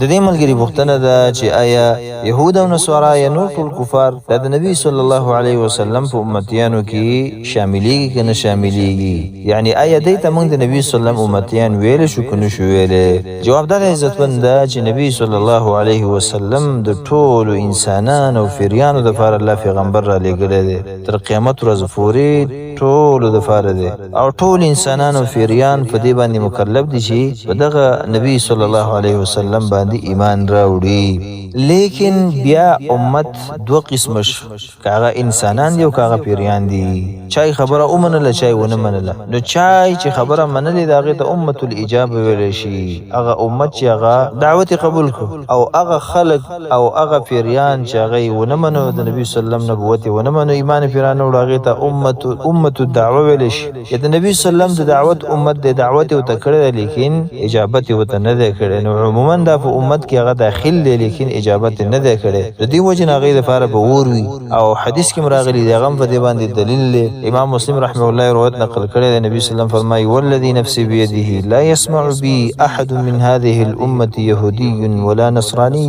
د دې ملګری پوښتنه ده چې آیا يهود او نصارا یا نور ټول کفار د نبی صلی الله علیه وسلم په امتیانو کې شاملېږي که نه شاملېږي؟ یعنی آیا دې ته موږ د نبی صلی الله علیه وسلم امتیان ویل شو که نه شو ویلی؟ جواب دا عزتمند ده چې نبی صلی الله علیه وسلم د ټولو انسانانو او فریانو دپاره الله پیغمبر را لېږلی دی، تر قیامت ورځ پورې ټولو دپاره دی، او ټول انسانان او فریان په دې باندې مکلف دي چې په دغه نبی صلی الله علیه وسلم باندې ایمان راوړي. لیکن بیا امت دو قسمه شو، که هغه انسانان دي او که هغه پیریان دي. چای خبره ومنله، چای ونه منله. نو چای چې خبره منلې د هغې ته امت الاجابه ویلی شي، هغه امت چې هغه دعوت قبول کړو، او هغه خلک او هغه پیریان چې هغه یې ونه منو، د نبي صلی الله علیه وسلم نبوت یې ونه منو، ایمان یې پرې رانه وړو، هغې ته امت الدعوه ویلی شي. یا د نبي صلی الله علیه وسلم د دعوت امت دی، دعوت یې ورته کړی دی لیکن اجابت یې ورته نه دی کړی. نو عموما دا په امت کې هغه داخل دی لیکن اجابت نه دی کړی. د دې وجې نه هغې دپاره به اور وي، او حدیث کې هم راغلي دی، هغه هم په دې باندې دلیل دی. امام مسلم رحمه الله روایت نقل کړی دی، نبي صلی الله علیه وسلم فرمایي والذي نفسي بيده لا يسمع بي احد من هذه الامه يهودي ولا نصراني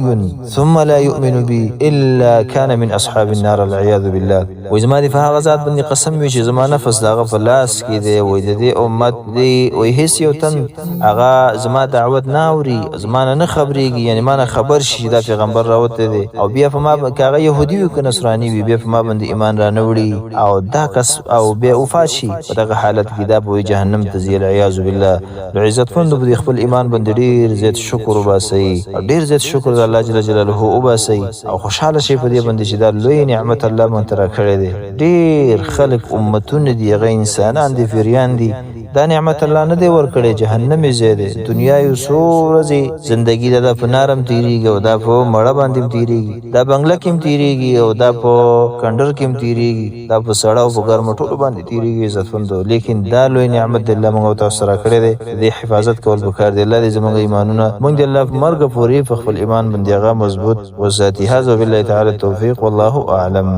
ثم لا يؤمن بي الا كان من اصحاب النار والعياذ بالله. و زما دې په هغه ذات باندې قسم وي چې زما نفس د هغه په لاس کې دی، وایي د دې امت دی، وایي هېڅ یو تن هغه زما دعوت نه اوري، زما نه خبرېږي، یعنی ما نه خبر شي چې دا پیغمبر راوتی دی، او بیا په ما که هغه یهودي وي که نصراني وي، بیا په ما باندې ایمان را نه وړي، او دا کس او بیا وفات شي، په دغه حالت کې دا به وایي جهنم ته ځي والعیاذ بالله. نو عزتمندو به د خپل ایمان باندې ډېر زیات شکر وباسئ، او ډېر زیات شکر د الله جل جلاله وباسئ، او خوشحاله شئ په دې باندې چې دا لوی نعمت الله موږ ته راکړی دی. ډېر خلک امتونه دي، هغه انسانان دي، فریان دي، دا نعمت الله نه دی ورکړی، جهنم یې ځای دی. دنیا یو څو ورځې زندګي ده، دا په نارم تېرېږي، او دا په مړه باندې هم تېرېږي، دا بنګله کې هم تېرېږي، او دا په کنډر کې هم تېرېږي، دا په سړه او په ګرمه ټولو باندې تېرېږي عزتمندو. لیکن دا لوی نعمت دی، الله موږ او تاسو راکړی دی، د دې حفاظت کول پکار دی. الله دې زموږ ایمانونه موږ د الله په مرګه پورې په خپل ایمان باندې هغه مضبوط وساتي. هذا بالله تعالی التوفیق، والله اعلم.